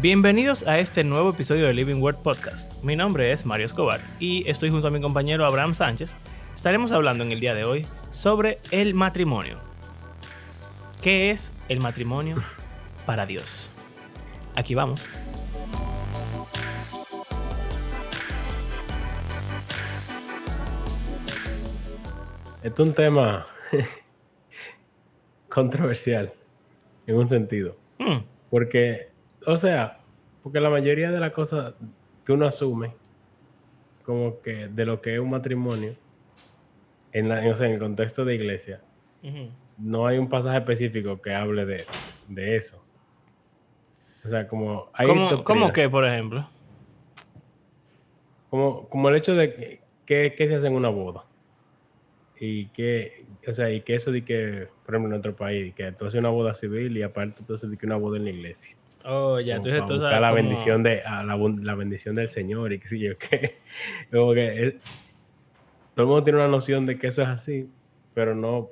Bienvenidos a este nuevo episodio de Living Word Podcast. Mi nombre es Mario Escobar y estoy junto a mi compañero Abraham Sánchez. Estaremos hablando en el día de hoy sobre el matrimonio. ¿Qué es el matrimonio para Dios? Aquí vamos. Es un tema controversial en un sentido. Porque la mayoría de las cosas que uno asume como que de lo que es un matrimonio en el contexto de iglesia, no hay un pasaje específico que hable de eso. O sea, como hay ¿Cómo doctrinas, que, por ejemplo? como el hecho de que se hace en una boda. Y que eso de que, por ejemplo, en nuestro país, que tú haces una boda civil y aparte entonces de que una boda en la iglesia. Oh, ya, Como entonces para tú buscar sabes la cómo... bendición la bendición del Señor y qué sé yo qué. Como que todo el mundo tiene una noción de que eso es así, pero no, o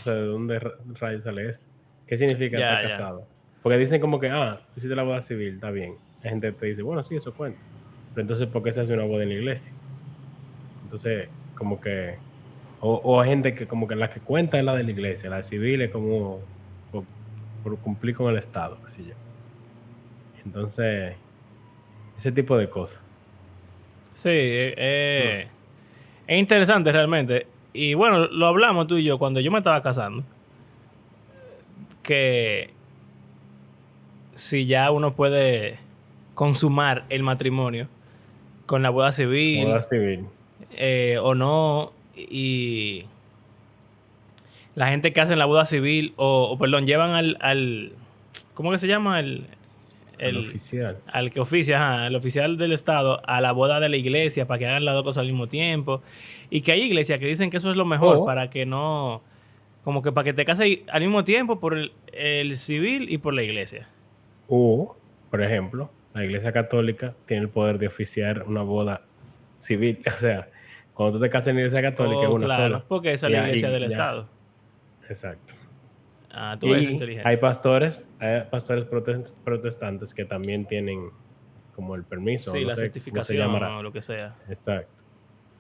sea, ¿de dónde rayos sale eso? ¿Qué significa estar Ya. casado? Porque dicen como que, tú hiciste la boda civil, está bien. Hay gente que te dice, bueno, sí, eso cuenta. Pero entonces, ¿por qué se hace una boda en la iglesia? Entonces, como que, o hay gente que como que la que cuenta es la de la iglesia, la civil es como por cumplir con el Estado, qué sé yo. Entonces, ese tipo de cosas. Sí, Mm. es interesante realmente. Y bueno, lo hablamos tú y yo cuando yo me estaba casando. Que si ya uno puede consumar el matrimonio con la boda Boda civil civil. o no. Y la gente que hace la boda civil perdón, llevan al ¿cómo que se llama? Al El oficial. al que oficia, el oficial del estado a la boda de la iglesia para que hagan las dos cosas al mismo tiempo. Y que hay iglesias que dicen que eso es lo mejor O, para que no, como que para que te cases al mismo tiempo por el civil y por la iglesia. por ejemplo, la Iglesia Católica tiene el poder de oficiar una boda civil. O sea, cuando tú te casas en la Iglesia Católica es Oh, una claro, sola. porque esa es Y la ya, iglesia y del ya, estado. exacto. Ah, tú eres Y hay inteligente. pastores protestantes que también tienen como el permiso, o Sí, no la sé cómo se certificación llamará. o lo que sea. Exacto.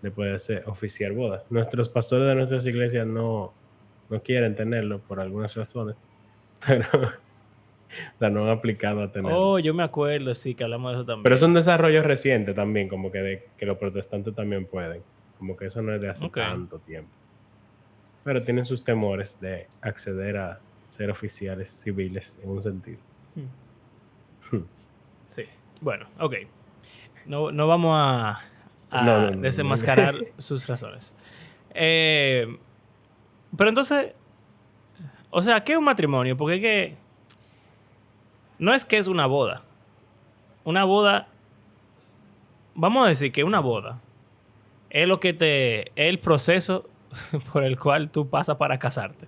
De poder oficiar bodas. Nuestros pastores de nuestras iglesias no quieren tenerlo por algunas razones, pero la no han aplicado a tenerlo. Oh, yo me acuerdo, sí, que hablamos de eso Pero es también. un desarrollo reciente también, como que de que los protestantes también pueden, como que eso no es de hace Ok. tanto tiempo. Pero tienen sus temores de acceder a ser oficiales civiles en un sentido. Sí. Bueno, ok. No vamos No, a no, no, no. desenmascarar sus razones. Eh, pero entonces, o sea, ¿qué es un matrimonio? Porque es que no es que es una boda. Una boda, vamos a decir que una boda es es el proceso por el cual tú pasas para casarte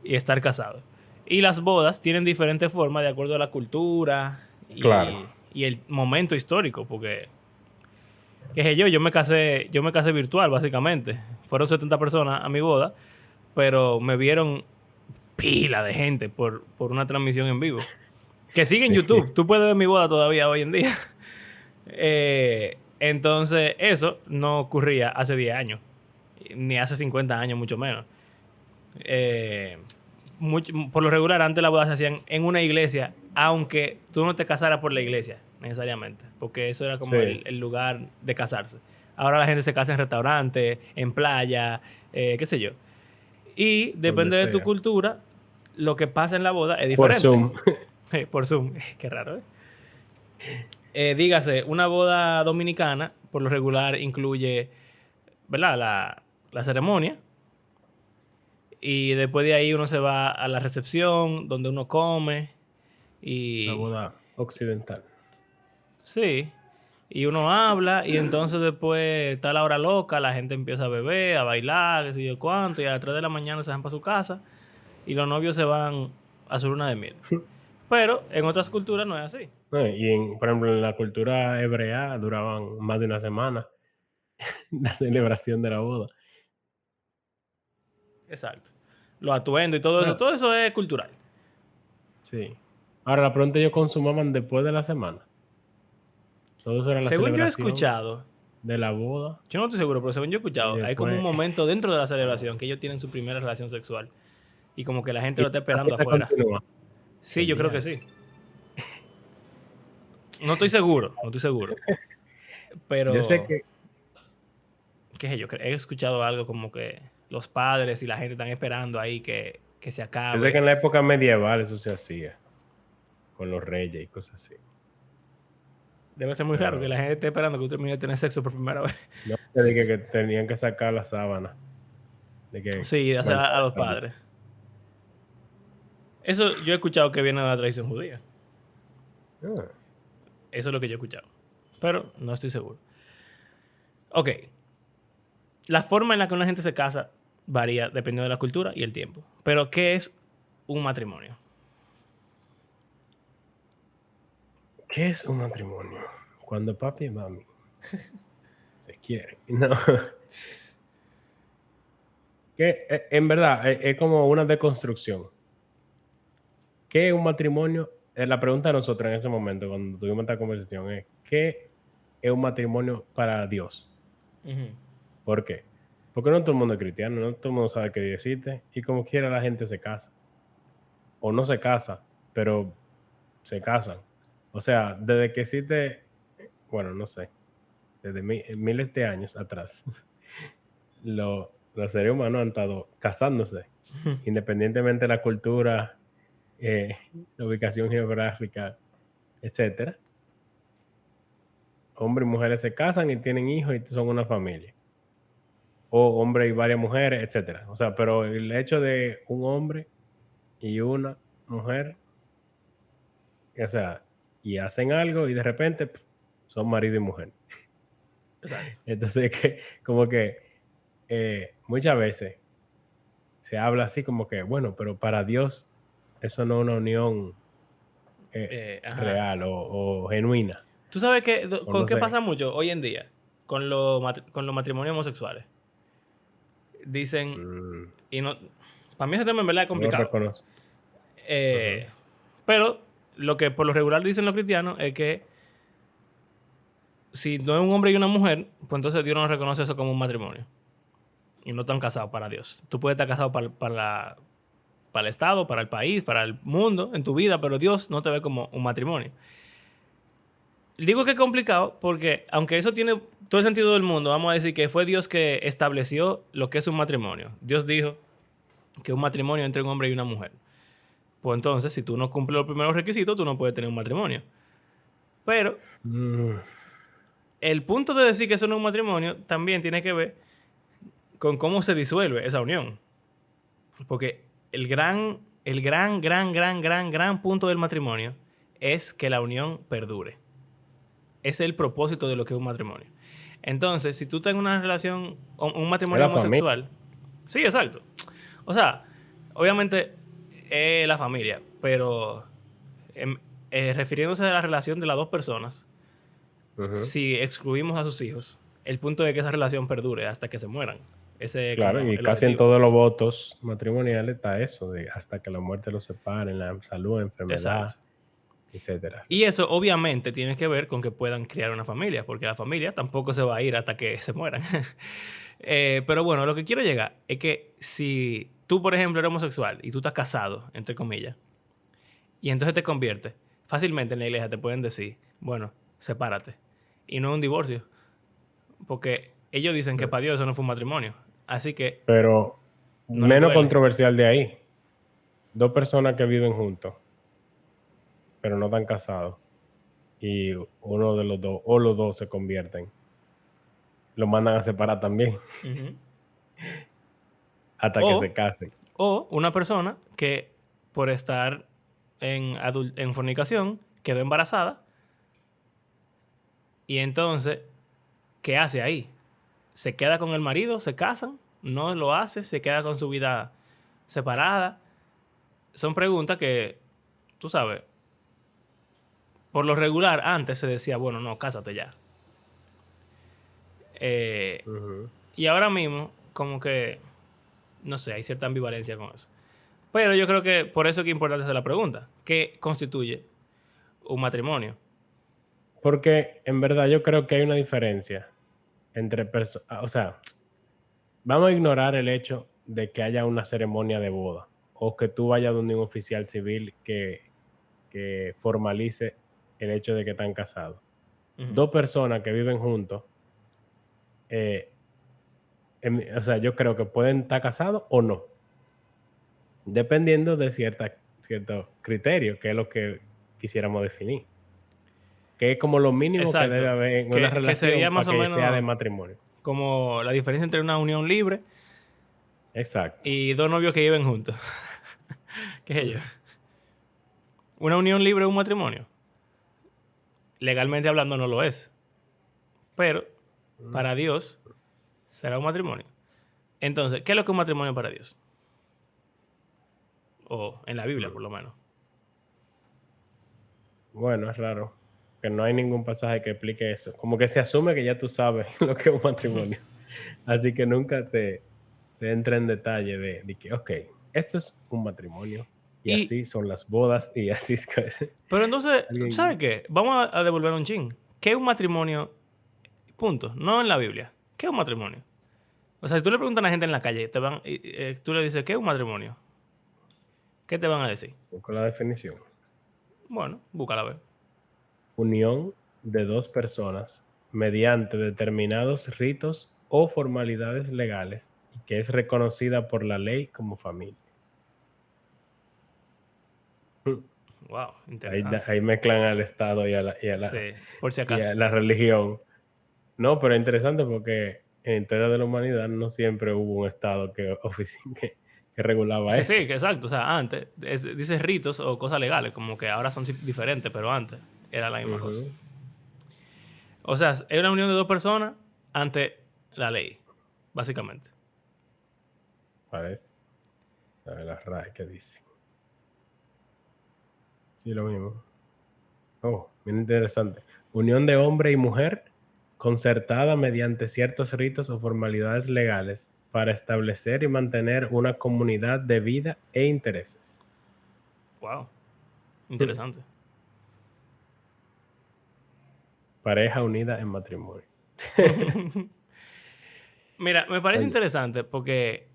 y estar casado. Y las bodas tienen diferentes formas de acuerdo a la cultura Claro. y el momento histórico, porque qué sé yo me casé virtual básicamente. Fueron 70 personas a mi boda, pero me vieron pila de gente por una transmisión en vivo. Que sigue en Sí. YouTube. Tú puedes ver mi boda todavía hoy en día. Entonces, eso no ocurría hace 10 años. Ni hace 50 años, mucho menos. Eh, por lo regular, antes las bodas se hacían en una iglesia, aunque tú no te casaras por la iglesia, necesariamente. Porque eso era como Sí, el lugar de casarse. Ahora la gente se casa en restaurantes, en playa, qué sé yo. Y donde depende de tu sea. cultura, lo que pasa en la boda es Por diferente. Zoom. Por Zoom, qué raro, ¿eh? Dígase, una boda dominicana, por lo regular, incluye, ¿verdad? La ceremonia. Y después de ahí uno se va a la recepción, donde uno come. La Y boda occidental. sí, y uno habla. Y entonces después está la hora loca, la gente empieza a beber, a bailar, qué sé yo cuánto. Y a las 3 de la mañana se van para su casa. Y los novios se van a su luna de miel. Pero en otras culturas no es así. No, y por ejemplo, en la cultura hebrea duraban más de una semana la celebración de la boda. Exacto. Los atuendos y todo Bueno, eso es cultural. sí. Ahora, la pregunta, ¿ellos consumaban después de la semana? Todo eso era la Según yo he celebración escuchado, de la boda yo no estoy seguro, pero según yo he y escuchado, hay como un después... momento dentro de la celebración que ellos tienen su primera relación sexual y como que la gente Y lo está la esperando fiesta afuera. continúa. Sí, ¿Qué yo creo que día? sí. No estoy seguro, no estoy seguro. Yo sé Pero, que, qué sé yo, he escuchado algo como que los padres y la gente están esperando ahí que se yo sé que acabe. en la época medieval eso se hacía con los reyes y cosas así. Debe ser muy raro que Pero la gente esté esperando que tú termines de tener sexo por primera vez. no te dije que tenían que sacar la sábana, de que Sí, de hacer maldad a los estaría. padres. Eso yo he escuchado que viene de la tradición judía. Ah, Eso es lo que yo he escuchado. Pero no estoy seguro. Ok. La forma en la que una gente se casa varía dependiendo de la cultura y el tiempo. Pero, ¿qué es un matrimonio? ¿qué es un matrimonio? Cuando papi y mami se quieren. No, que en verdad es como una deconstrucción. ¿Qué es un matrimonio? La pregunta de nosotros en ese momento, cuando tuvimos esta conversación, es: ¿qué es un matrimonio para Dios? Ujú. ¿Por qué? Porque no todo el mundo es cristiano, no todo el mundo sabe que Dios existe, y como quiera la gente se casa. O no se casa, pero se casan. O sea, desde que existe, bueno, no sé, desde miles de años atrás, los seres humanos han estado casándose, independientemente de la cultura, eh, la ubicación geográfica, etcétera. Hombres y mujeres se casan y tienen hijos y son una familia. O hombre y varias mujeres, etcétera. O sea, pero el hecho de un hombre y una mujer, o sea, y hacen algo y de repente son marido y mujer. Exacto. Entonces, que como que muchas veces se habla así como que, bueno, pero para Dios eso no es una unión Ajá. real o genuina, ¿Tú sabes qué, o con no qué sé. pasa mucho hoy en día? Con los matrimonios homosexuales. Dicen, Mm, y no, para mí ese tema en verdad es no lo complicado. reconozco. Ujú. Eh, pero lo que por lo regular dicen los cristianos es que si no es un hombre y una mujer, pues entonces Dios no reconoce eso como un matrimonio. Y no están casados para Dios. Tú puedes estar casado para el Estado, para el país, para el mundo, en tu vida, pero Dios no te ve como un matrimonio. Digo que es complicado porque, aunque eso tiene todo el sentido del mundo, vamos a decir que fue Dios que estableció lo que es un matrimonio. Dios dijo que un matrimonio entre un hombre y una mujer. Pues entonces, si tú no cumples los primeros requisitos, tú no puedes tener un matrimonio. Pero Mm, el punto de decir que eso no es un matrimonio también tiene que ver con cómo se disuelve esa unión. Porque el gran punto del matrimonio es que la unión perdure. Ese es el propósito de lo que es un matrimonio. Entonces, si tú tienes una relación, un es matrimonio la familia. homosexual, sí, exacto. O sea, obviamente es la familia, pero em, refiriéndose a la relación de las dos personas, Ujú. si excluimos a sus hijos, el punto es que esa relación perdure hasta que se mueran. Ese es Claro, como y el casi en objetivo. todos los votos matrimoniales está eso, de hasta que la muerte los separe, en la salud, Exacto. enfermedad, etcétera, Y etcétera. eso obviamente tiene que ver con que puedan criar una familia, porque la familia tampoco se va a ir hasta que se mueran. Pero bueno, lo que quiero llegar es que si tú, por ejemplo, eres homosexual y tú estás casado, entre comillas, y entonces te conviertes, fácilmente en la iglesia te pueden decir, bueno, sepárate. Y no es un divorcio, porque ellos dicen que Mm. para Dios eso no fue un matrimonio. Así que Pero no les menos duele. controversial de ahí, 2 personas que viven juntos, pero no están casados, y uno de los 2 o los 2 se convierten, los mandan a separar también, Ujú. hasta que se O, casen. o una persona que por estar en fornicación quedó embarazada y entonces, ¿qué hace ahí? ¿Se queda con el marido? ¿Se casan? ¿No lo hace? ¿Se queda con su vida separada? Son preguntas que, tú sabes, por lo regular antes se decía, bueno, no, cásate ya. Ujú. Y ahora mismo, como que, no sé, hay cierta ambivalencia con eso. Pero yo creo que por eso es que es importante hacer la pregunta. ¿Qué constituye un matrimonio? Porque en verdad yo creo que hay una diferencia entre personas, o sea, vamos a ignorar el hecho de que haya una ceremonia de boda o que tú vayas donde un oficial civil que formalice el hecho de que están casados. Ujú. Dos personas que viven juntos, eh, o sea, yo creo que pueden estar casados o no, dependiendo de cierto criterio, que es lo que quisiéramos definir, que es como lo mínimo que debe Exacto. haber en una Que sería relación más para o que sea de menos matrimonio. como la diferencia entre una unión libre Exacto. y dos novios que viven juntos. ¿Qué sé yo? Una unión libre es un matrimonio. Legalmente hablando no lo es. Pero Mm. para Dios será un matrimonio. Entonces, ¿qué es lo que es un matrimonio para Dios? O en la Biblia, Mm. por lo menos. Bueno, es raro que no hay ningún pasaje que explique eso. Como que se asume que ya tú sabes lo que es un matrimonio. Así que nunca se entra en detalle de que, ok, esto es un matrimonio y Y, así son las bodas y así es que pero entonces, ¿sabes alguien... qué? Vamos a devolver un chin. ¿Qué es un matrimonio? Punto. No en la Biblia. ¿Qué es un matrimonio? O sea, si tú le preguntas a la gente en la calle, tú le dices, ¿qué es un matrimonio? ¿Qué te van a decir? Con la definición. Bueno, búscala a ver. Unión de dos personas mediante determinados ritos o formalidades legales y que es reconocida por la ley como familia. Wow, Ahí, interesante. ahí mezclan al Estado Sí, por si y a acaso. la religión. No, pero es interesante porque en la historia de la humanidad no siempre hubo un Estado que regulaba Sí, sí, eso. que exacto. O sea, antes, dices ritos o cosas legales, como que ahora son diferentes, pero antes era la misma cosa. Ujú. O sea, es una unión de dos personas ante la ley, básicamente. Parece. A ver la RAE que dice. Sí, lo mismo. Oh, bien interesante. Unión de hombre y mujer concertada mediante ciertos ritos o formalidades legales para establecer y mantener una comunidad de vida e intereses. Wow, interesante. Pareja unida en matrimonio. Mira, me parece Oye, interesante porque en el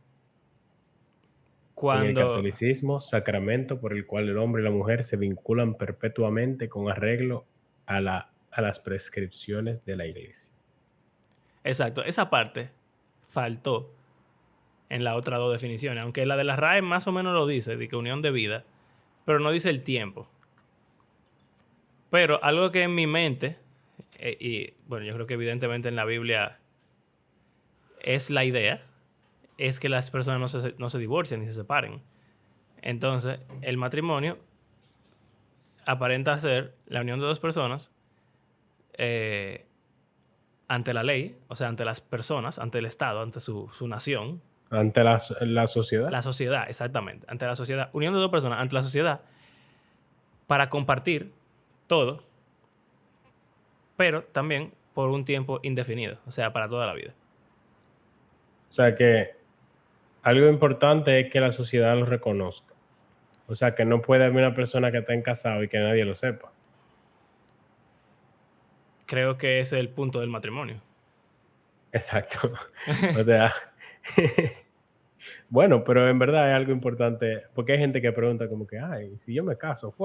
cuando... catolicismo, sacramento por el cual el hombre y la mujer se vinculan perpetuamente con arreglo a las prescripciones de la iglesia. Exacto, esa parte faltó en las otras dos definiciones, aunque la de la RAE más o menos lo dice, de que unión de vida, pero no dice el tiempo. Pero algo que en mi mente, y bueno, yo creo que evidentemente en la Biblia es la idea, es que las personas no se divorcian ni se separen. Entonces, el matrimonio aparenta ser la unión de dos personas eh, ante la ley, o sea, ante las personas, ante el Estado, ante su nación, Ante la sociedad. la sociedad, exactamente, ante la sociedad, unión de dos personas ante la sociedad para compartir todo, pero también por un tiempo indefinido, o sea, para toda la vida. O sea que algo importante es que la sociedad lo reconozca. O sea, que no puede haber una persona que esté casado y que nadie lo sepa. Creo que ese es el punto del matrimonio. Exacto. O sea, bueno, pero en verdad es algo importante, porque hay gente que pregunta como que, ay, si yo me caso,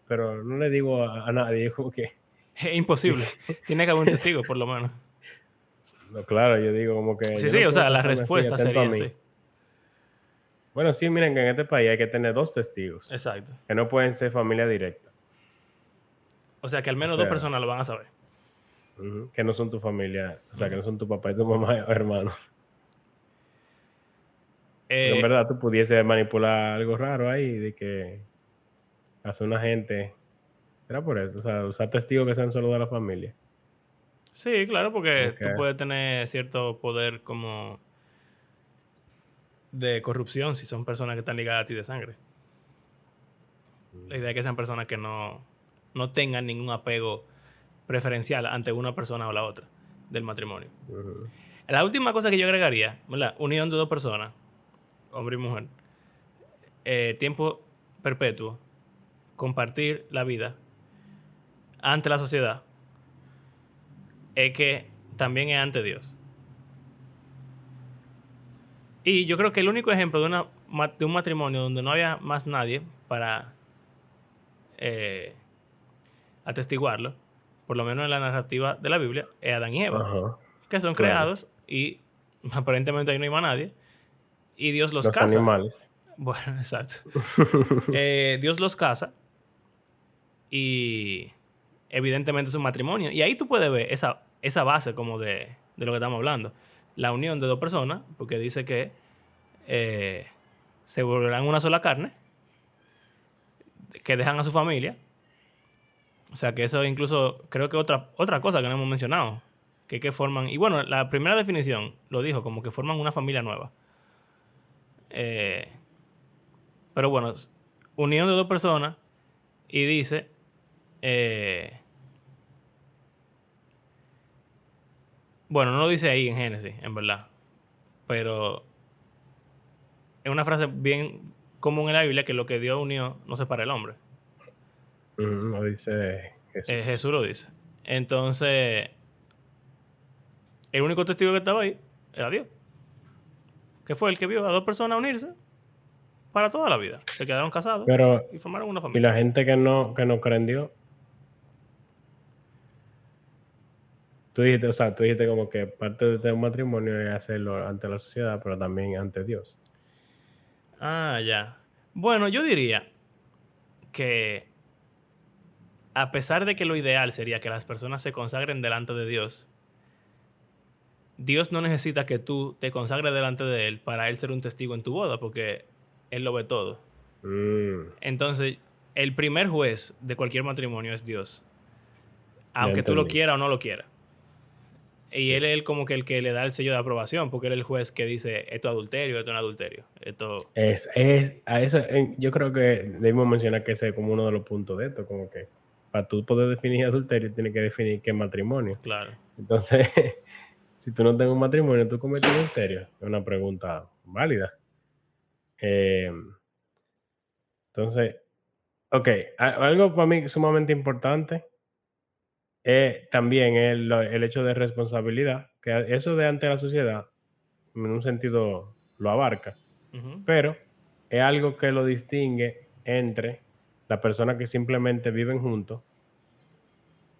pero no le digo a nadie, como que, Es imposible. Tiene que haber un testigo, por lo menos. no, claro, yo digo como que Sí, yo sí, no o puedo sea, la casarme así, respuesta atento a sería mí. sí. Bueno, sí, miren que en este país hay que tener dos testigos, Exacto. que no pueden ser familia directa, O sea, que al o menos dos sea, personas lo van a saber. que no son tu familia, o sea, que Ujú. no son tu papá y tu mamá o hermanos. Porque en Eh, verdad tú pudiese manipular algo raro ahí, de que hace una gente, era por eso, o sea, usar testigos que sean solo de la familia. sí, claro, Como porque tú que, puedes tener cierto poder como de corrupción si son personas que están ligadas a ti de sangre. La idea es que sean personas que no tengan ningún apego preferencial ante una persona o la otra del matrimonio. ujú. La última cosa que yo agregaría, ¿verdad? Unión de dos personas, hombre y mujer, tiempo perpetuo, compartir la vida ante la sociedad, es que también es ante Dios. Y yo creo que el único ejemplo de un matrimonio donde no había más nadie para eh, atestiguarlo, por lo menos en la narrativa de la Biblia, es Adán y Eva, Ajá, que son claro. creados y aparentemente ahí no hay más nadie, y Dios los Los casa. animales. Bueno, exacto. Dios los casa y evidentemente es un matrimonio. Y ahí tú puedes ver esa base como de lo que estamos hablando. La unión de dos personas, porque dice que eh, se volverán una sola carne, que dejan a su familia. O sea que eso incluso creo que otra cosa que no hemos mencionado, que forman, y bueno, la primera definición lo dijo, como que forman una familia nueva. Eh, pero bueno, unión de dos personas y dice, eh, bueno, no lo dice ahí en Génesis, en verdad, pero es una frase bien común en la Biblia que lo que Dios unió no separa el hombre. Lo dice Jesús. Jesús lo dice. Entonces, el único testigo que estaba ahí era Dios, que fue el que vio a dos personas unirse para toda la vida. Se quedaron casados Pero, y formaron una y familia. la gente que no cree en Dios, tú dijiste, o sea, tú dijiste como que parte de un matrimonio es hacerlo ante la sociedad, pero también ante Dios. Ah, ya. Bueno, yo diría que a pesar de que lo ideal sería que las personas se consagren delante de Dios, Dios no necesita que tú te consagres delante de Él para Él ser un testigo en tu boda, porque Él lo ve todo. Mm, Entonces, el primer juez de cualquier matrimonio es Dios, ya aunque tú lo entendí. quieras o no lo quieras. Y Ya. Él es como que el que le da el sello de aprobación, porque Él es el juez que dice, esto es adulterio, esto no es adulterio. Esto, A eso, yo creo que debemos mencionar que ese es como uno de los puntos de esto, como que para tú poder definir adulterio, tienes que definir qué es matrimonio. claro. Entonces, si tú no tienes un matrimonio, ¿tú cometes adulterio? Es una pregunta válida. Eh, entonces, ok, algo para mí sumamente importante también es el hecho de responsabilidad, que eso de ante la sociedad, en un sentido, lo abarca, Ujú. pero es algo que lo distingue entre la persona que simplemente viven juntos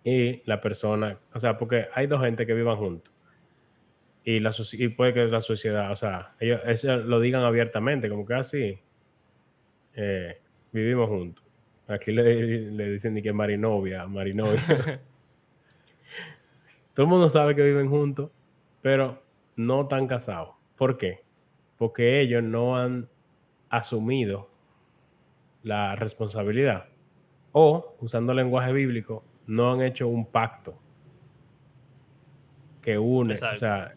y la persona, o sea, porque hay dos gente que vivan juntos y puede que la sociedad, o sea, ellos eso lo digan abiertamente, como que así vivimos juntos. Aquí le dicen ni que marinovia, marinovia. Todo el mundo sabe que viven juntos, pero no están casados. ¿Por qué? Porque ellos no han asumido la responsabilidad o, usando lenguaje bíblico, no han hecho un pacto que une, Exacto.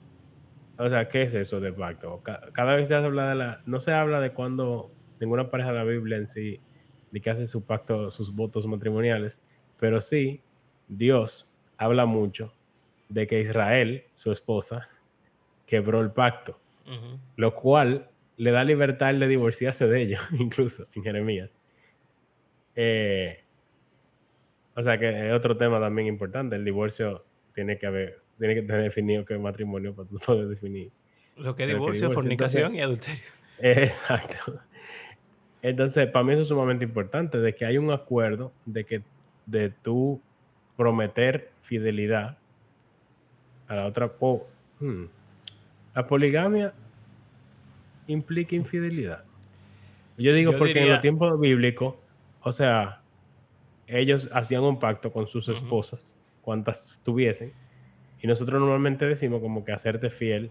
o sea, ¿qué es eso de pacto? Cada vez se habla no se habla de cuando ninguna pareja de la Biblia en sí, ni que hace su pacto, sus votos matrimoniales, pero sí, Dios habla mucho de que Israel, su esposa, quebró el pacto, Ujú. lo cual le da libertad de divorciarse de ellos, incluso en Jeremías. Eh, o sea que es otro tema también importante. El divorcio tiene que tener definido qué es matrimonio para tú poder definir Lo que es el que divorcio, divorcio. Entonces, fornicación y adulterio. exacto. Entonces, para mí eso es sumamente importante, de que hay un acuerdo de tú prometer fidelidad a la otra. La poligamia implica infidelidad. Yo digo Yo porque en los diría, tiempos bíblicos, o sea, ellos hacían un pacto con sus ujú, esposas, cuantas tuviesen, y nosotros normalmente decimos como que hacerte fiel,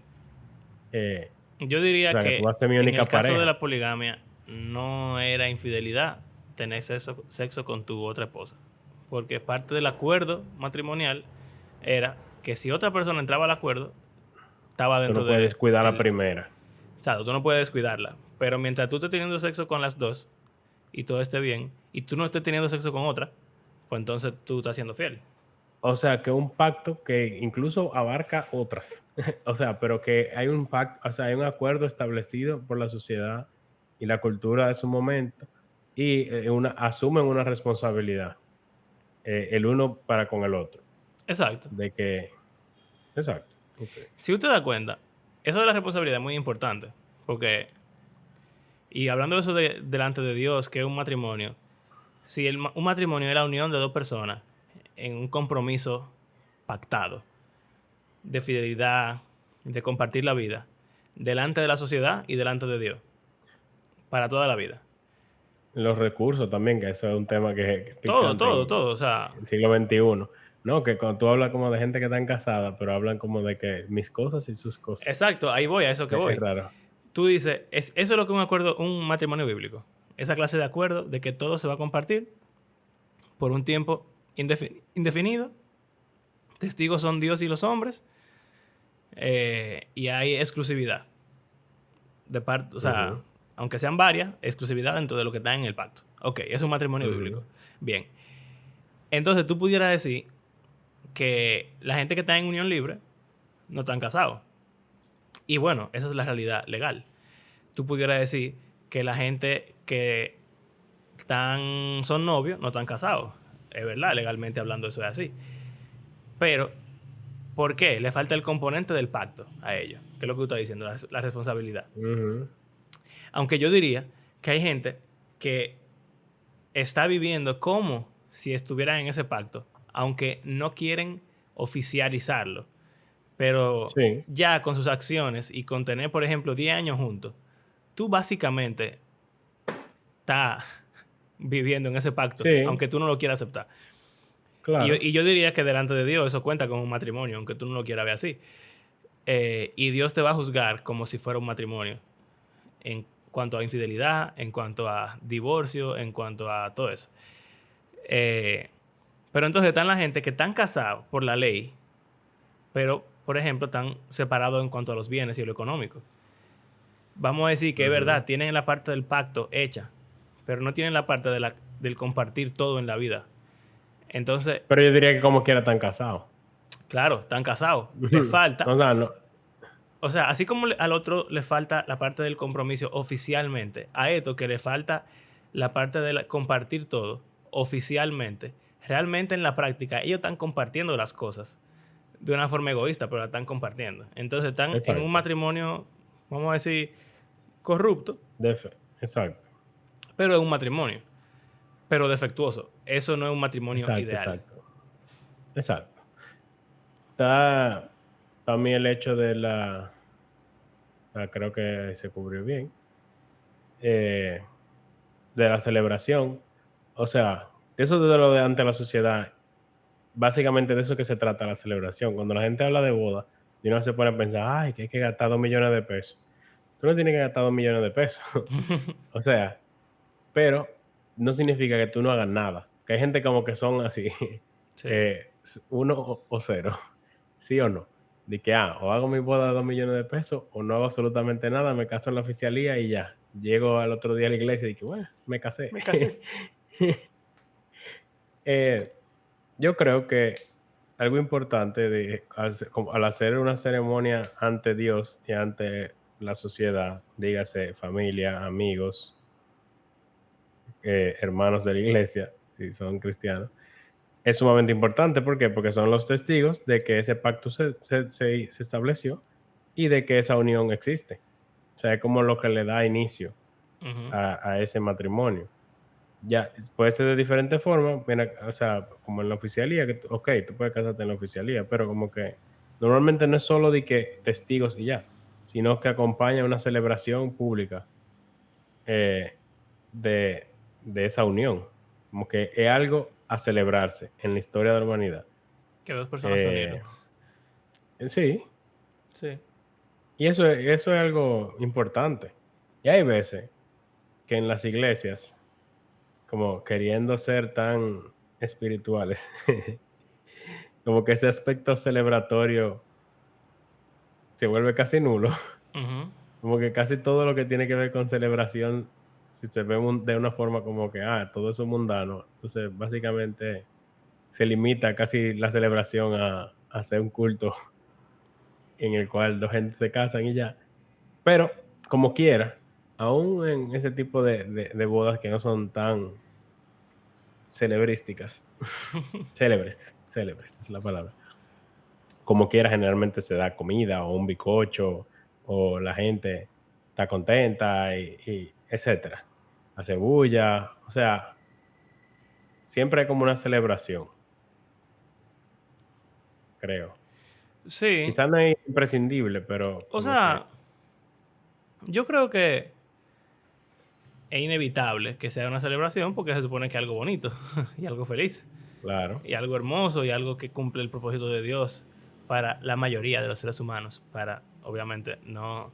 yo o diría sea, que tú que vas a ser mi en el única caso de pareja. la poligamia no era infidelidad tener sexo con tu otra esposa, porque parte del acuerdo matrimonial era que si otra persona entraba al acuerdo, estaba Tú dentro no puedes de descuidar la el, primera. o sea, tú no puedes descuidarla, pero mientras tú estés teniendo sexo con las dos y todo esté bien y tú no estés teniendo sexo con otra, pues entonces tú estás siendo fiel. O sea, que un pacto que incluso abarca otras. O sea, pero que hay un pacto, o sea, hay un acuerdo establecido por la sociedad y la cultura de su momento y asumen una responsabilidad, el uno para con el otro. Exacto. De que, exacto. Ok. Si usted da cuenta, eso de la responsabilidad es muy importante. Porque, y hablando de eso delante de Dios, que es un matrimonio, si un matrimonio es la unión de dos personas en un compromiso pactado, de fidelidad, de compartir la vida, delante de la sociedad y delante de Dios, para toda la vida. Los recursos también, que eso es un tema que es Todo, picante todo, en todo. O sea, el siglo XXI. No, que cuando tú hablas como de gente que están casada, pero hablan como de que mis cosas y sus cosas. exacto, ahí voy, a eso que Es voy. raro. Tú dices, eso es lo que un matrimonio bíblico. Esa clase de acuerdo de que todo se va a compartir por un tiempo indefinido. Testigos son Dios y los hombres. Y hay exclusividad. De parte, o sea, Ujú, aunque sean varias, exclusividad dentro de lo que está en el pacto. Ok, es un matrimonio ujú. bíblico. Bien. Entonces tú pudieras decir que la gente que está en unión libre no están casados. Y bueno, esa es la realidad legal. Tú pudieras decir que la gente que son novios no están casados. Es verdad, legalmente hablando eso es así. Pero, ¿por qué? Le falta el componente del pacto a ellos. Que es lo que tú estás diciendo, la responsabilidad. Ujú. Aunque yo diría que hay gente que está viviendo como si estuvieran en ese pacto, aunque no quieren oficializarlo. Pero Sí, ya con sus acciones y con tener, por ejemplo, 10 años juntos, tú básicamente estás viviendo en ese pacto, sí, aunque tú no lo quieras aceptar. claro. Y yo diría que delante de Dios eso cuenta como un matrimonio, aunque tú no lo quieras ver así. Y Dios te va a juzgar como si fuera un matrimonio, en cuanto a infidelidad, en cuanto a divorcio, en cuanto a todo eso. Eh, pero entonces están la gente que están casados por la ley, pero, por ejemplo, están separados en cuanto a los bienes y lo económico. Vamos a decir que es Ujú. verdad, tienen la parte del pacto hecha, pero no tienen la parte del compartir todo en la vida. Entonces, Pero yo diría que como quiera están casados. claro, están casados. Les Ujú. falta, O sea, no. o sea, así como al otro le falta la parte del compromiso oficialmente, a esto que le falta la parte de compartir todo oficialmente, realmente en la práctica ellos están compartiendo las cosas de una forma egoísta, pero la están compartiendo. Entonces están en un Exacto. matrimonio, vamos a decir, corrupto, Exacto. pero es un matrimonio, pero defectuoso. Eso no es un matrimonio Exacto, ideal. exacto. Exacto. Está también el hecho de creo que se cubrió bien, eh, de la celebración. O sea, eso de lo de ante la sociedad, básicamente de eso que se trata la celebración. Cuando la gente habla de boda, y uno se pone a pensar, ay, que hay que gastar 2 millones de pesos. Tú no tienes que gastar 2 millones de pesos. O sea, pero no significa que tú no hagas nada. Que hay gente como que son así, Sí, uno o cero, sí o no. De que, o hago mi boda de 2 millones de pesos o no hago absolutamente nada, me caso en la oficialía y ya. Llego al otro día a la iglesia y que, bueno, me casé. me casé. Eh, yo creo que algo importante al hacer una ceremonia ante Dios y ante la sociedad, dígase familia, amigos, hermanos de la iglesia, si son cristianos, es sumamente importante. ¿Por qué? Porque son los testigos de que ese pacto se estableció y de que esa unión existe. O sea, es como lo que le da inicio Ujú. a ese matrimonio. Ya, puede ser de diferentes formas, mira, o sea, como en la oficialía, que ok, tú puedes casarte en la oficialía, pero como que normalmente no es solo de que testigos y ya, sino que acompaña una celebración pública, eh, de esa unión. Como que es algo a celebrarse en la historia de la humanidad. Que dos personas se unieron. Eh, sí, Sí. y eso es algo importante. Y hay veces que en las iglesias, como queriendo ser tan espirituales, como que ese aspecto celebratorio se vuelve casi nulo. Ujú. Como que casi todo lo que tiene que ver con celebración, si se ve de una forma como que, todo eso es mundano. Entonces, básicamente, se limita casi la celebración a hacer un culto en el cual dos gente se casan y ya. Pero, como quiera, aún en ese tipo de bodas que no son tan celebrísticas, célebres es la palabra. Como quiera, generalmente se da comida o un bizcocho o la gente está contenta y etcétera. Hace bulla, o sea, siempre hay como una celebración, creo. Sí, Quizás no es imprescindible, pero o como que, sea, yo creo que es inevitable que sea una celebración porque se supone que es algo bonito y algo feliz claro. y algo hermoso y algo que cumple el propósito de Dios para la mayoría de los seres humanos, para obviamente no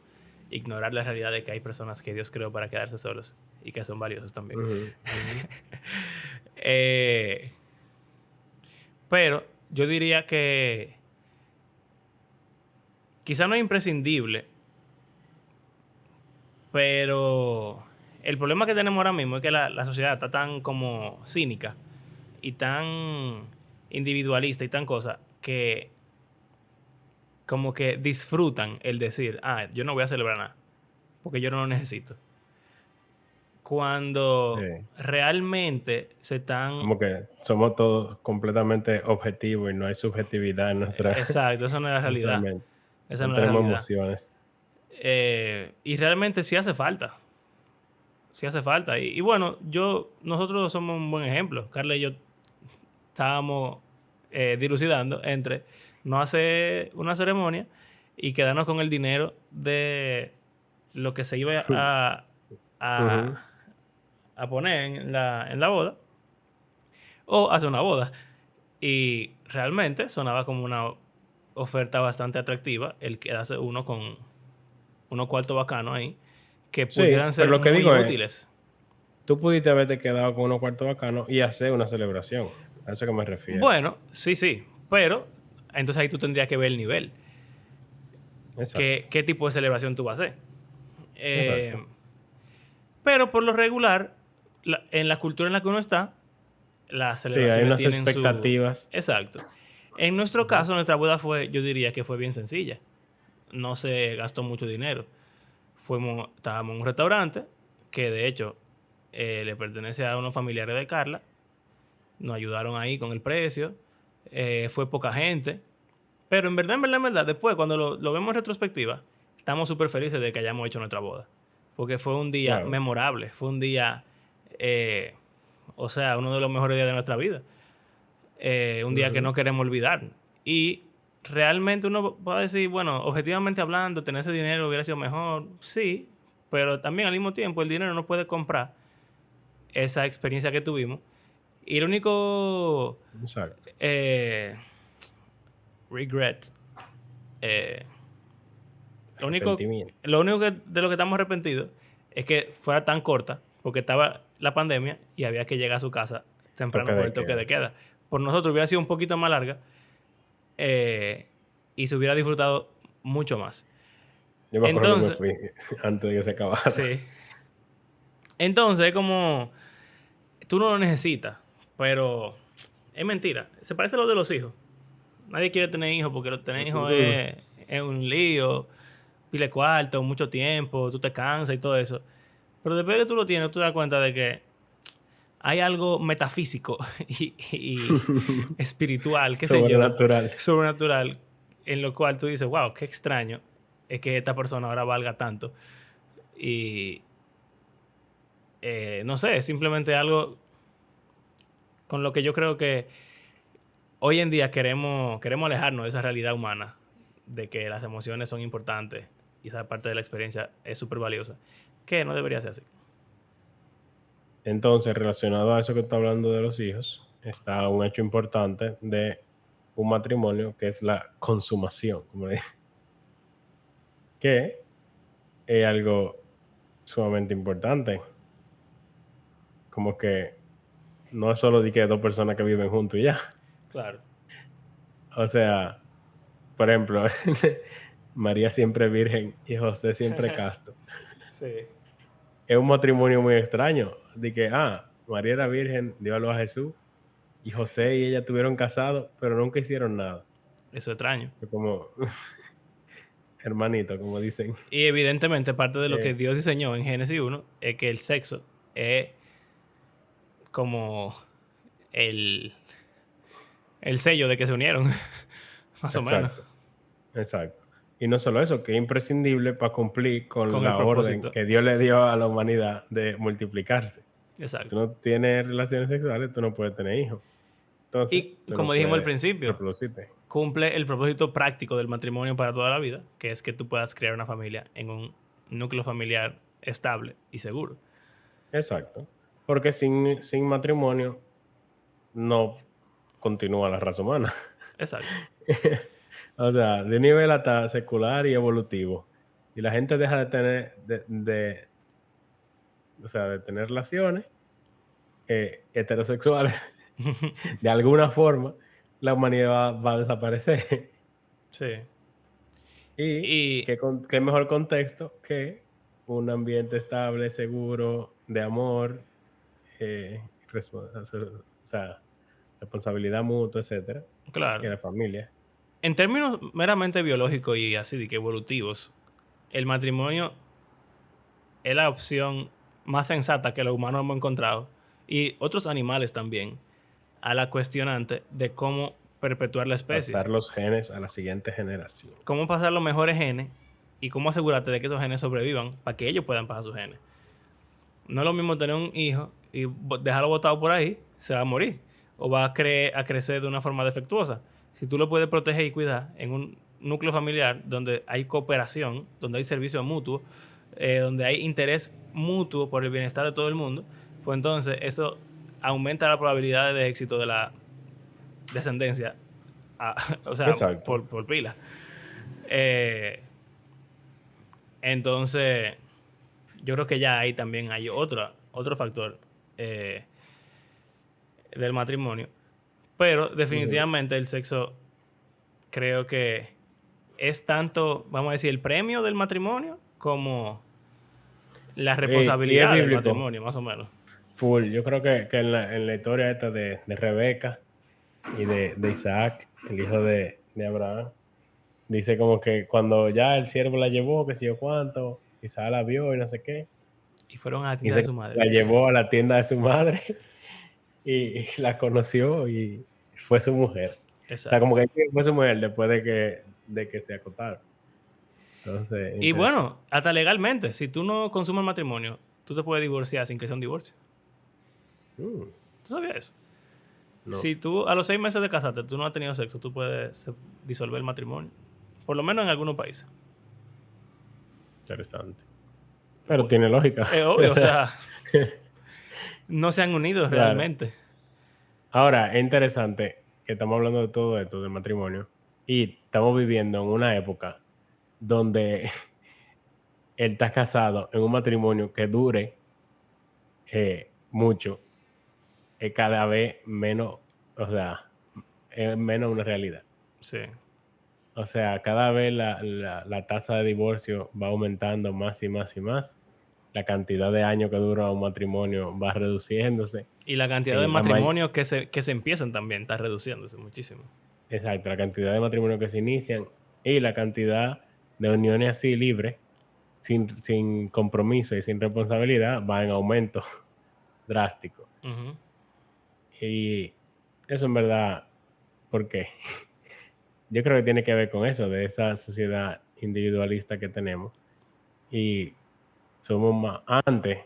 ignorar la realidad de que hay personas que Dios creó para quedarse solos y que son valiosos también. Ujú, ujú. Eh, pero yo diría que quizá no es imprescindible, pero el problema que tenemos ahora mismo es que la sociedad está tan como cínica y tan individualista y tan cosa que como que disfrutan el decir, ah, yo no voy a celebrar nada, porque yo no lo necesito. Cuando Sí. realmente se están... Como que somos todos completamente objetivos y no hay subjetividad en nuestra, Exacto, esa no es la nuestra realidad. mente. Esa No no es la tenemos realidad. emociones. Y realmente sí hace falta. Sí hace falta. Y bueno, nosotros somos un buen ejemplo. Carla y yo estábamos dilucidando entre no hacer una ceremonia y quedarnos con el dinero de lo que se iba Ujú. a, a poner en la boda o hacer una boda. Y realmente sonaba como una oferta bastante atractiva el quedarse uno con unos cuartos bacanos ahí que Sí, pudieran pero ser lo que muy digo es, útiles. tú pudiste haberte quedado con unos cuartos bacanos y hacer una celebración. A eso que me refiero. Bueno, sí, sí, pero entonces ahí tú tendrías que ver el nivel. Exacto, Qué tipo de celebración tú vas a hacer? exacto. Eh, pero por lo regular, en la cultura en la que uno está, las Sí, hay celebraciones unas tienen su... expectativas. Exacto. En nuestro Ujú. caso, nuestra boda fue, yo diría que fue bien sencilla. No se gastó mucho dinero. Estábamos en un restaurante que de hecho le pertenece a unos familiares de Carla. Nos ayudaron ahí con el precio. Fue poca gente. Pero en verdad, después, cuando lo vemos en retrospectiva, estamos súper felices de que hayamos hecho nuestra boda. Porque fue un día Claro. memorable, fue un día, eh, o sea, uno de los mejores días de nuestra vida. Un día que Ujú. no queremos olvidar. Y realmente uno va a decir, bueno, objetivamente hablando, tener ese dinero hubiera sido mejor, sí, pero también al mismo tiempo el dinero no puede comprar esa experiencia que tuvimos. Y el único Exacto. eh, regret, eh, Lo único, Arrepentimiento. de lo que estamos arrepentidos es que fuera tan corta, porque estaba la pandemia y había que llegar a su casa Toque temprano por de el toque de queda. queda. Por nosotros hubiera sido un poquito más larga eh, y se hubiera disfrutado mucho más. Yo me acuerdo que me Entonces, fui antes de que se acabara. sí. Entonces, es como tú no lo necesitas, pero es mentira. Se parece a lo de los hijos. Nadie quiere tener hijos porque tener hijos Ujú. es un lío, pile cuarto, mucho tiempo, tú te cansas y todo eso. Pero después que tú lo tienes, tú te das cuenta de que hay algo metafísico y espiritual, qué sé yo, Sobrenatural. sobrenatural, en lo cual tú dices, wow, qué extraño es que esta persona ahora valga tanto. Y no sé, es simplemente algo con lo que yo creo que hoy en día queremos alejarnos de esa realidad humana, de que las emociones son importantes y esa parte de la experiencia es súper valiosa, que no debería ser así. Entonces, relacionado a eso que está hablando de los hijos, está un hecho importante de un matrimonio que es la consumación, como le dicen, que es algo sumamente importante. Como que no es solo de que dos personas que viven juntos y ya. Claro. O sea, por ejemplo, María siempre virgen y José siempre casto. Sí. Es un matrimonio muy extraño. De que, María era virgen, dio a luz a Jesús, y José y ella tuvieron casados, pero nunca hicieron nada. Eso es extraño. Fue como, hermanito, como dicen. Y evidentemente parte de lo que Eh, Dios diseñó en Génesis 1 es que el sexo es como el, el sello de que se unieron, más o menos, exacto, exacto. Y no solo eso, que es imprescindible para cumplir con con el la orden propósito. que Dios le dio a la humanidad de multiplicarse. Si tú Exacto. no tienes relaciones sexuales, tú no puedes tener hijos. Entonces, Y tú no como dijimos al puedes principio, reproducirte. cumple el propósito práctico del matrimonio para toda la vida, que es que tú puedas crear una familia en un núcleo familiar estable y seguro. Exacto. Porque sin matrimonio no continúa la raza humana. Exacto. O sea, de nivel hasta secular y evolutivo. Y la gente deja de tener, o sea, de tener relaciones heterosexuales, de alguna forma, la humanidad va a desaparecer. Sí. Y Y qué mejor contexto que un ambiente estable, seguro, de amor, o sea, responsabilidad mutua, etcétera, que claro, la familia. en términos meramente biológicos y así de que evolutivos, el matrimonio es la opción más sensata que los humanos hemos encontrado y otros animales también a la cuestionante de cómo perpetuar la especie, Pasar los genes a la siguiente generación. cómo pasar los mejores genes y cómo asegurarte de que esos genes sobrevivan para que ellos puedan pasar sus genes. No es lo mismo tener un hijo y dejarlo botado por ahí, se va a morir o va a crecer de una forma defectuosa. Si tú lo puedes proteger y cuidar en un núcleo familiar donde hay cooperación, donde hay servicio mutuo, donde hay interés mutuo por el bienestar de todo el mundo, pues entonces eso aumenta la probabilidad de éxito de la descendencia, o sea, Exacto. por pila. Eh, entonces, yo creo que ya ahí también hay otro factor eh, del matrimonio. Pero Ujú. definitivamente el sexo creo que es tanto, vamos a decir, el premio del matrimonio como la Y es responsabilidad del bíblico, matrimonio, más o menos. full. Yo creo que en la historia esta de Rebeca y de Isaac, el hijo de Abraham, dice como que cuando ya el siervo la llevó, que sé yo cuánto, Isaac la vio y no sé qué, Y fueron a la tienda dice de que su madre. la llevó a la tienda de su madre y la conoció y fue su mujer. O sea, Exacto. como que fue su mujer después de que se acotaron. Entonces, Y interesante. bueno, hasta legalmente, si tú no consumes el matrimonio, tú te puedes divorciar sin que sea un divorcio. Mm, ¿Tú sabías eso? no, Si tú a los 6 meses de casarte, tú no has tenido sexo, tú puedes disolver el matrimonio. Por lo menos en algunos países. interesante. Pero tiene lógica. Es O obvio, o sea, sea, no se han unido claro. realmente. Ahora, es interesante que estamos hablando de todo esto, del matrimonio, y estamos viviendo en una época donde él está casado en un matrimonio que dure mucho, es cada vez menos, o sea, es menos una realidad. Sí. O sea, cada vez la tasa de divorcio va aumentando más y más y más. La cantidad de años que dura un matrimonio va reduciéndose. Y la cantidad de La may- matrimonios que se empiezan también está reduciéndose muchísimo. Exacto, la cantidad de matrimonios que se inician y la cantidad de uniones así libres, sin compromiso y sin responsabilidad, va en aumento drástico. Ujú. Y eso en verdad, ¿por qué? Yo creo que tiene que ver con eso, de esa sociedad individualista que tenemos. Y somos más, antes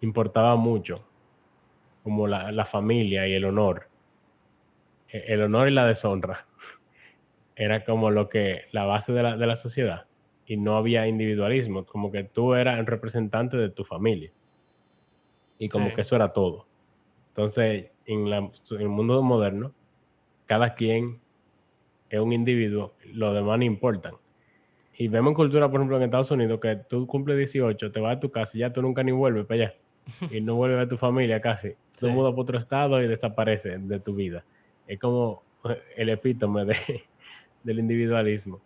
importaba mucho como la familia y el honor. El honor y la deshonra era como la base de la sociedad. Y no había individualismo, como que tú eras el representante de tu familia. Y Sí. como que eso era todo. Entonces, en el mundo moderno, cada quien es un individuo, los demás no importan. Y vemos en cultura, por ejemplo, en Estados Unidos, que tú cumples 18, te vas a tu casa y ya tú nunca ni vuelves para allá. Y no vuelves a ver tu familia casi. Tú te Sí. mudas para otro estado y desapareces de tu vida. Es como el epítome del individualismo.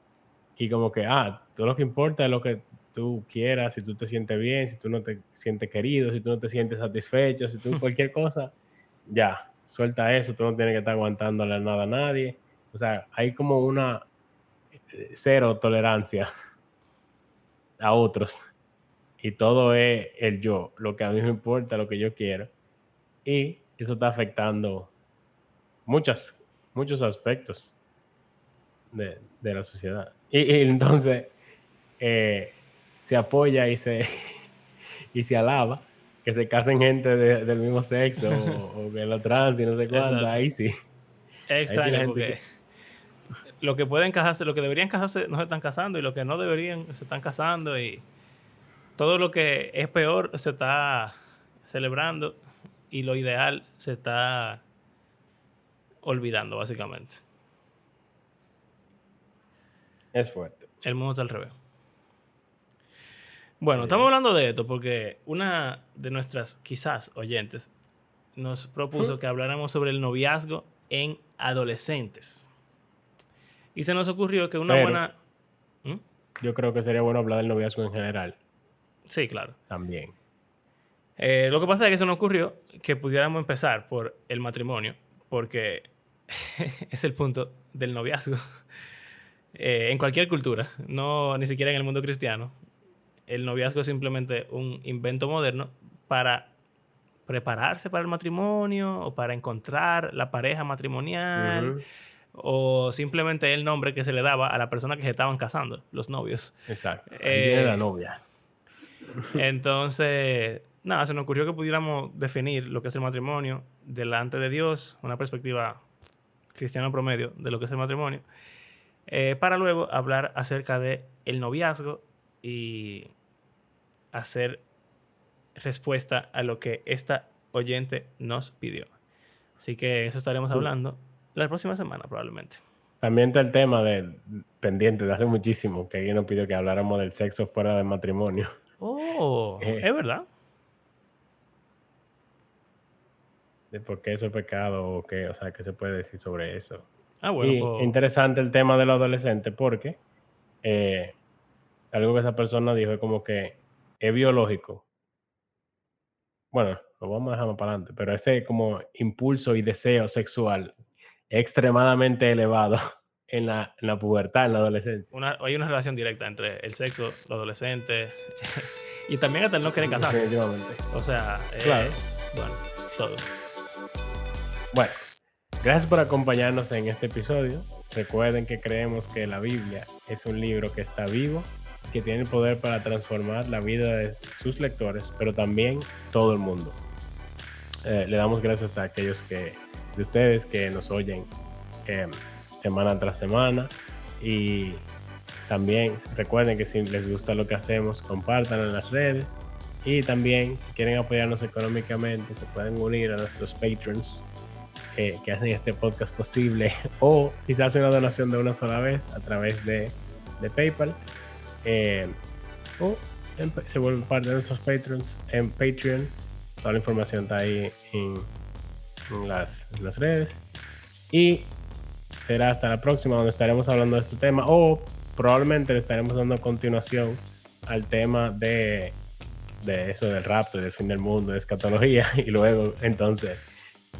Y como que, todo lo que importa es lo que tú quieras, si tú te sientes bien, si tú no te sientes querido, si tú no te sientes satisfecho, si tú cualquier cosa, ya, suelta eso, tú no tienes que estar aguantándole nada a nadie. O sea, hay como una cero tolerancia a otros y todo es el yo, lo que a mí me importa, lo que yo quiero. Y eso está afectando muchos aspectos de la sociedad. Y entonces se apoya y se alaba que se casen gente del mismo sexo o que lo trans y no sé cuánto. Exacto. Ahí sí. Es Ahí sí la extraño gente porque lo que pueden casarse, lo que deberían casarse no se están casando y lo que no deberían se están casando y todo lo que es peor se está celebrando y lo ideal se está olvidando básicamente. es fuerte. El mundo está al revés. Bueno, Sí. estamos hablando de esto porque una de nuestras quizás oyentes nos propuso que habláramos sobre el noviazgo en adolescentes. Y se nos ocurrió que una Pero buena... ¿Mm? yo creo que sería bueno hablar del noviazgo en general Sí, claro. también. Lo que pasa es que se nos ocurrió que pudiéramos empezar por el matrimonio, porque es el punto del noviazgo. En cualquier cultura, no ni siquiera en el mundo cristiano, el noviazgo es simplemente un invento moderno para prepararse para el matrimonio o para encontrar la pareja matrimonial Ujú, o simplemente el nombre que se le daba a la persona que se estaban casando, los novios. exacto. Ahí viene la Eh, novia. Entonces, nada, se nos ocurrió que pudiéramos definir lo que es el matrimonio delante de Dios, una perspectiva cristiana promedio de lo que es el matrimonio, para luego hablar acerca de el noviazgo y hacer respuesta a lo que esta oyente nos pidió. Así que eso estaremos hablando la próxima semana probablemente. También está el tema pendiente de hace muchísimo, que alguien nos pidió que habláramos del sexo fuera del matrimonio. Oh, Eh, es verdad. de por qué eso es pecado o qué, o sea, qué se puede decir sobre eso. Ah, bueno, Y pues interesante el tema de los adolescentes porque algo que esa persona dijo es como que es biológico. Bueno, lo vamos a dejar más para adelante, pero ese como impulso y deseo sexual es extremadamente elevado en la pubertad, en la adolescencia. hay una relación directa entre el sexo, los adolescentes y también hasta el no querer casarse. Definitivamente. O sea, Claro. bueno, todo. Bueno, gracias por acompañarnos en este episodio. Recuerden que creemos que la Biblia es un libro que está vivo, que tiene el poder para transformar la vida de sus lectores, pero también todo el mundo. Le damos gracias a aquellos de ustedes que nos oyen semana tras semana y también recuerden que si les gusta lo que hacemos, compártanlo en las redes y también si quieren apoyarnos económicamente se pueden unir a nuestros patrons que hacen este podcast posible o quizás una donación de una sola vez a través de PayPal o se vuelven parte de nuestros patrons en Patreon. Toda la información está ahí en las redes y será hasta la próxima donde estaremos hablando de este tema o probablemente le estaremos dando continuación al tema de eso del rapto y del fin del mundo, de escatología y luego entonces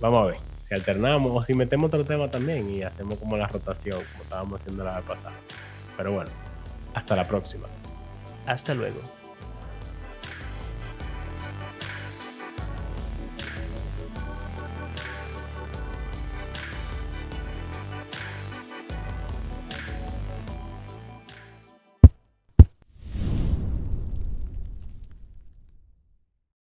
vamos a ver si alternamos o si metemos otro tema también y hacemos como la rotación como estábamos haciendo la vez pasada. Pero bueno, hasta la próxima. Hasta luego.